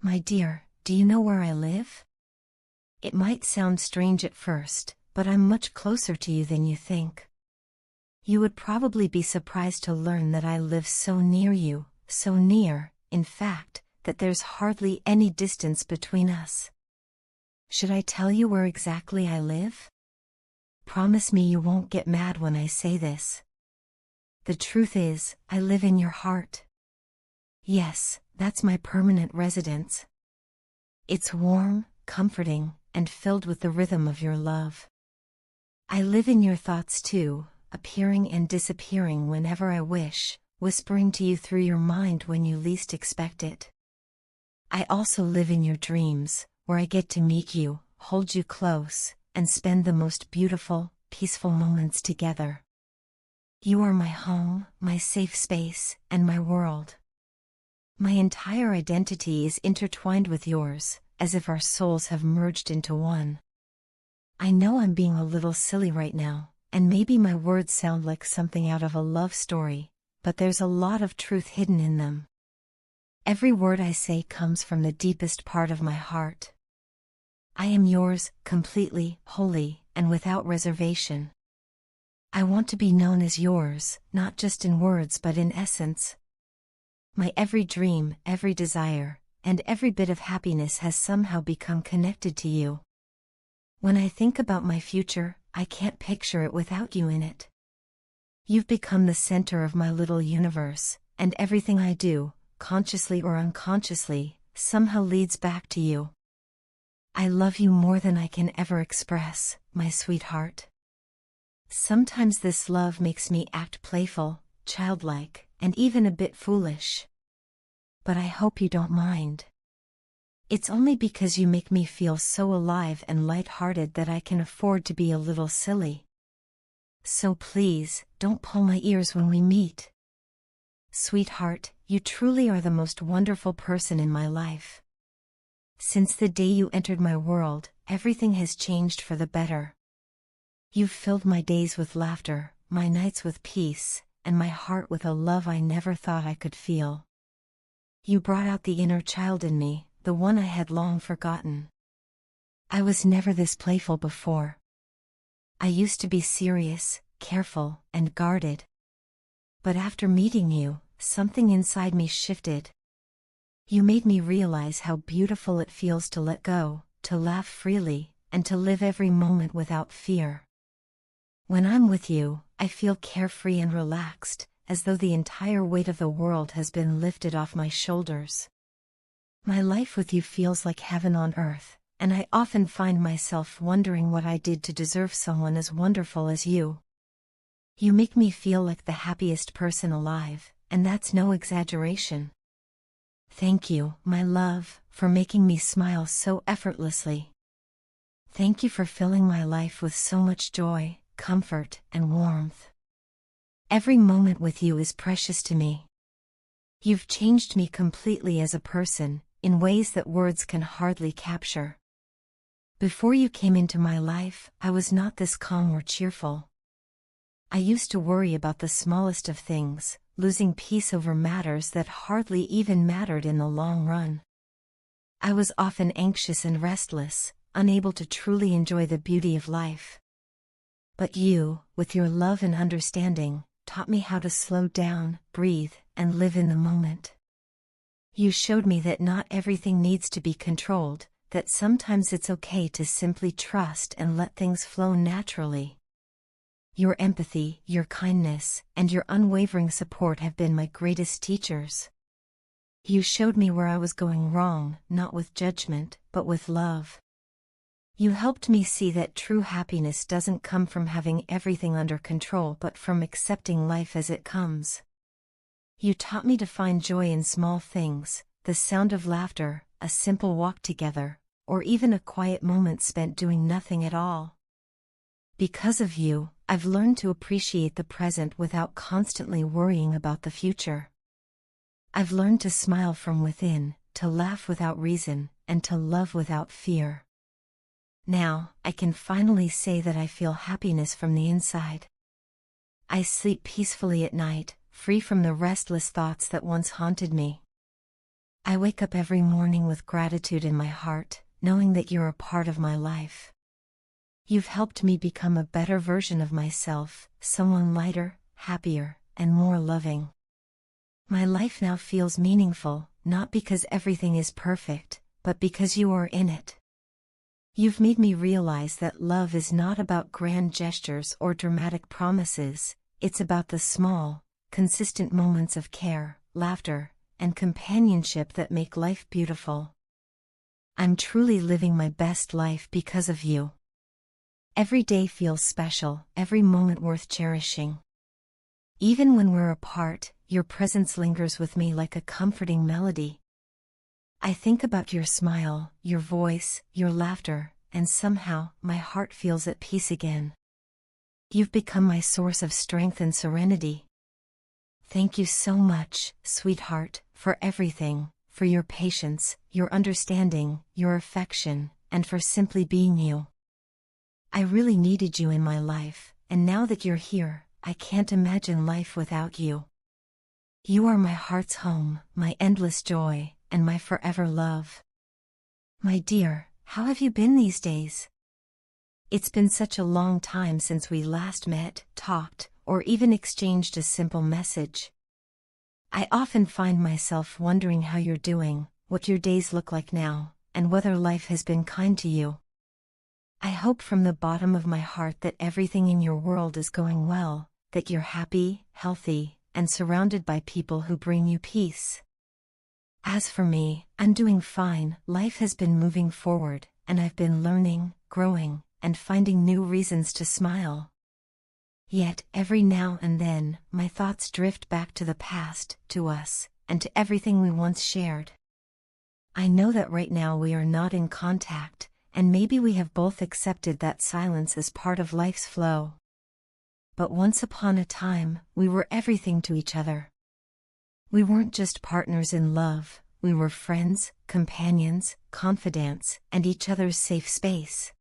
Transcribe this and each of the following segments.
My dear, do you know where I live? It might sound strange at first, but I'm much closer to you than you think. You would probably be surprised to learn that I live so near you, so near, in fact, that there's hardly any distance between us. Should I tell you where exactly I live? Promise me you won't get mad when I say this. The truth is, I live in your heart. Yes, that's my permanent residence. It's warm, comforting, and filled with the rhythm of your love. I live in your thoughts too, appearing and disappearing whenever I wish, whispering to you through your mind when you least expect it. I also live in your dreams, where I get to meet you, hold you close, and spend the most beautiful, peaceful moments together. You are my home, my safe space, and my world. My entire identity is intertwined with yours, as if our souls have merged into one. I know I'm being a little silly right now, and maybe my words sound like something out of a love story, but there's a lot of truth hidden in them. Every word I say comes from the deepest part of my heart. I am yours, completely, wholly, and without reservation. I want to be known as yours, not just in words but in essence. My every dream, every desire, and every bit of happiness has somehow become connected to you. When I think about my future, I can't picture it without you in it. You've become the center of my little universe, and everything I do, consciously or unconsciously, somehow leads back to you. I love you more than I can ever express, my sweetheart. Sometimes this love makes me act playful, childlike, and even a bit foolish. But I hope you don't mind. It's only because you make me feel so alive and light-hearted that I can afford to be a little silly. So please, don't pull my ears when we meet. Sweetheart, you truly are the most wonderful person in my life. Since the day you entered my world, everything has changed for the better. You've filled my days with laughter, my nights with peace, and my heart with a love I never thought I could feel. You brought out the inner child in me, the one I had long forgotten. I was never this playful before. I used to be serious, careful, and guarded. But after meeting you, something inside me shifted. You made me realize how beautiful it feels to let go, to laugh freely, and to live every moment without fear. When I'm with you, I feel carefree and relaxed, as though the entire weight of the world has been lifted off my shoulders. My life with you feels like heaven on earth, and I often find myself wondering what I did to deserve someone as wonderful as you. You make me feel like the happiest person alive, and that's no exaggeration. Thank you, my love, for making me smile so effortlessly. Thank you for filling my life with so much joy, comfort, and warmth. Every moment with you is precious to me. You've changed me completely as a person, in ways that words can hardly capture. Before you came into my life, I was not this calm or cheerful. I used to worry about the smallest of things, losing peace over matters that hardly even mattered in the long run. I was often anxious and restless, unable to truly enjoy the beauty of life. But you, with your love and understanding, taught me how to slow down, breathe, and live in the moment. You showed me that not everything needs to be controlled, that sometimes it's okay to simply trust and let things flow naturally. Your empathy, your kindness, and your unwavering support have been my greatest teachers. You showed me where I was going wrong, not with judgment, but with love. You helped me see that true happiness doesn't come from having everything under control but from accepting life as it comes. You taught me to find joy in small things, the sound of laughter, a simple walk together, or even a quiet moment spent doing nothing at all. Because of you, I've learned to appreciate the present without constantly worrying about the future. I've learned to smile from within, to laugh without reason, and to love without fear. Now, I can finally say that I feel happiness from the inside. I sleep peacefully at night, free from the restless thoughts that once haunted me. I wake up every morning with gratitude in my heart, knowing that you're a part of my life. You've helped me become a better version of myself, someone lighter, happier, and more loving. My life now feels meaningful, not because everything is perfect, but because you are in it. You've made me realize that love is not about grand gestures or dramatic promises, it's about the small, consistent moments of care, laughter, and companionship that make life beautiful. I'm truly living my best life because of you. Every day feels special, every moment worth cherishing. Even when we're apart, your presence lingers with me like a comforting melody. I think about your smile, your voice, your laughter, and somehow, my heart feels at peace again. You've become my source of strength and serenity. Thank you so much, sweetheart, for everything, for your patience, your understanding, your affection, and for simply being you. I really needed you in my life, and now that you're here, I can't imagine life without you. You are my heart's home, my endless joy, and my forever love. My dear, how have you been these days? It's been such a long time since we last met, talked, or even exchanged a simple message. I often find myself wondering how you're doing, what your days look like now, and whether life has been kind to you. I hope from the bottom of my heart that everything in your world is going well, that you're happy, healthy, and surrounded by people who bring you peace. As for me, I'm doing fine. Life has been moving forward, and I've been learning, growing, and finding new reasons to smile. Yet, every now and then, my thoughts drift back to the past, to us, and to everything we once shared. I know that right now we are not in contact, and maybe we have both accepted that silence as part of life's flow. But once upon a time, we were everything to each other. We weren't just partners in love, we were friends, companions, confidants, and each other's safe space.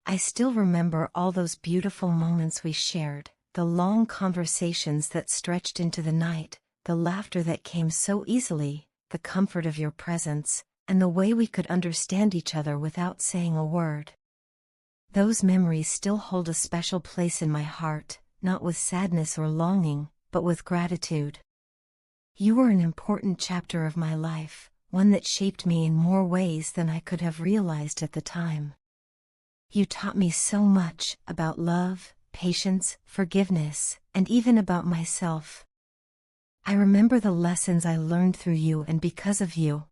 I still remember all those beautiful moments we shared, the long conversations that stretched into the night, the laughter that came so easily, the comfort of your presence, and the way we could understand each other without saying a word. Those memories still hold a special place in my heart, not with sadness or longing, but with gratitude. You were an important chapter of my life, one that shaped me in more ways than I could have realized at the time. You taught me so much about love, patience, forgiveness, and even about myself. I remember the lessons I learned through you and because of you.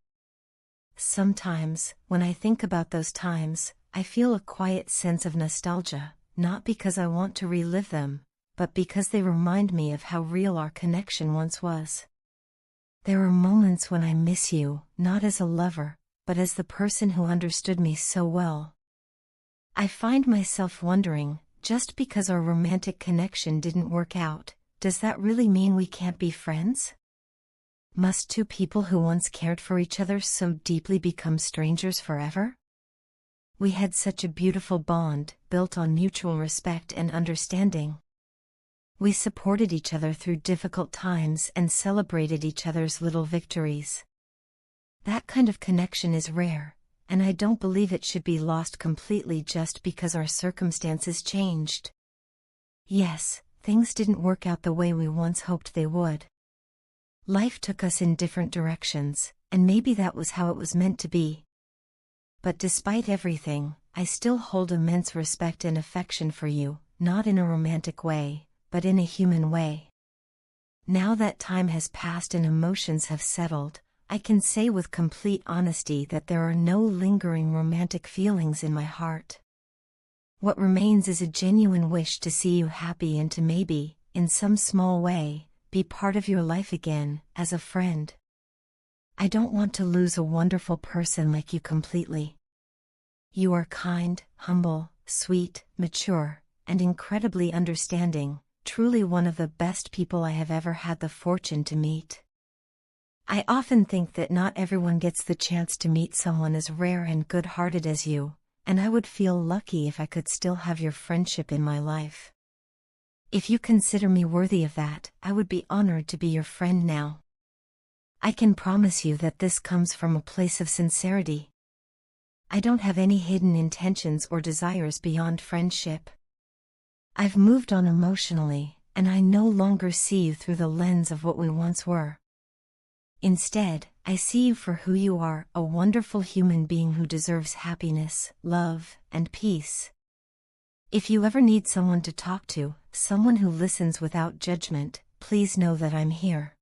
Sometimes, when I think about those times, I feel a quiet sense of nostalgia, not because I want to relive them, but because they remind me of how real our connection once was. There are moments when I miss you, not as a lover, but as the person who understood me so well. I find myself wondering, just because our romantic connection didn't work out, does that really mean we can't be friends? Must two people who once cared for each other so deeply become strangers forever? We had such a beautiful bond, built on mutual respect and understanding. We supported each other through difficult times and celebrated each other's little victories. That kind of connection is rare, and I don't believe it should be lost completely just because our circumstances changed. Yes, things didn't work out the way we once hoped they would. Life took us in different directions, and maybe that was how it was meant to be. But despite everything, I still hold immense respect and affection for you, not in a romantic way, but in a human way. Now that time has passed and emotions have settled, I can say with complete honesty that there are no lingering romantic feelings in my heart. What remains is a genuine wish to see you happy and to maybe, in some small way, be part of your life again, as a friend. I don't want to lose a wonderful person like you completely. You are kind, humble, sweet, mature, and incredibly understanding, truly one of the best people I have ever had the fortune to meet. I often think that not everyone gets the chance to meet someone as rare and good-hearted as you, and I would feel lucky if I could still have your friendship in my life. If you consider me worthy of that, I would be honored to be your friend now. I can promise you that this comes from a place of sincerity. I don't have any hidden intentions or desires beyond friendship. I've moved on emotionally, and I no longer see you through the lens of what we once were. Instead, I see you for who you are, a wonderful human being who deserves happiness, love, and peace. If you ever need someone to talk to, someone who listens without judgment, please know that I'm here.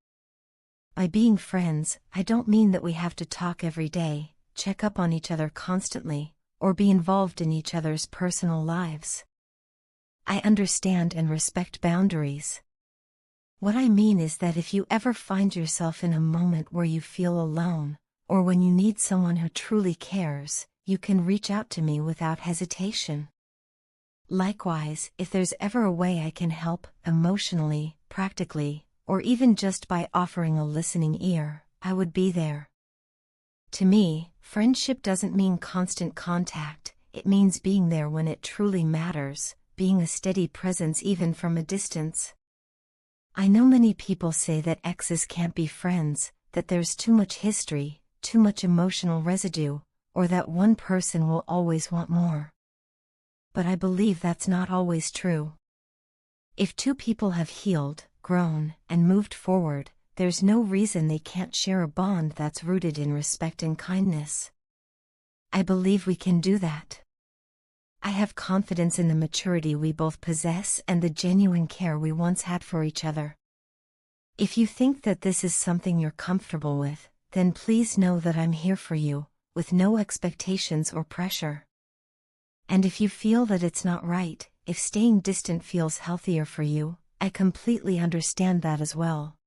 By being friends, I don't mean that we have to talk every day, check up on each other constantly, or be involved in each other's personal lives. I understand and respect boundaries. What I mean is that if you ever find yourself in a moment where you feel alone, or when you need someone who truly cares, you can reach out to me without hesitation. Likewise, if there's ever a way I can help, emotionally, practically, or even just by offering a listening ear, I would be there. To me, friendship doesn't mean constant contact, it means being there when it truly matters, being a steady presence even from a distance. I know many people say that exes can't be friends, that there's too much history, too much emotional residue, or that one person will always want more. But I believe that's not always true. If two people have healed, grown, and moved forward, there's no reason they can't share a bond that's rooted in respect and kindness. I believe we can do that. I have confidence in the maturity we both possess and the genuine care we once had for each other. If you think that this is something you're comfortable with, then please know that I'm here for you, with no expectations or pressure. And if you feel that it's not right, if staying distant feels healthier for you, I completely understand that as well.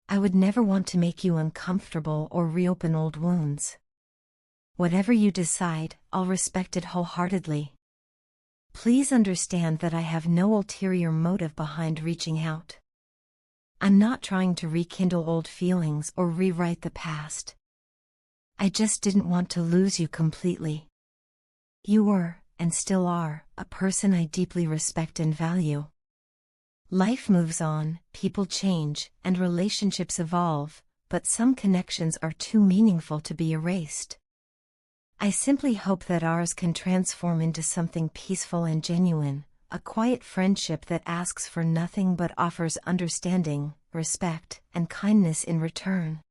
I would never want to make you uncomfortable or reopen old wounds. Whatever you decide, I'll respect it wholeheartedly. Please understand that I have no ulterior motive behind reaching out. I'm not trying to rekindle old feelings or rewrite the past. I just didn't want to lose you completely. You were, and still are, a person I deeply respect and value. Life moves on, people change, and relationships evolve, but some connections are too meaningful to be erased. I simply hope that ours can transform into something peaceful and genuine, a quiet friendship that asks for nothing but offers understanding, respect, and kindness in return.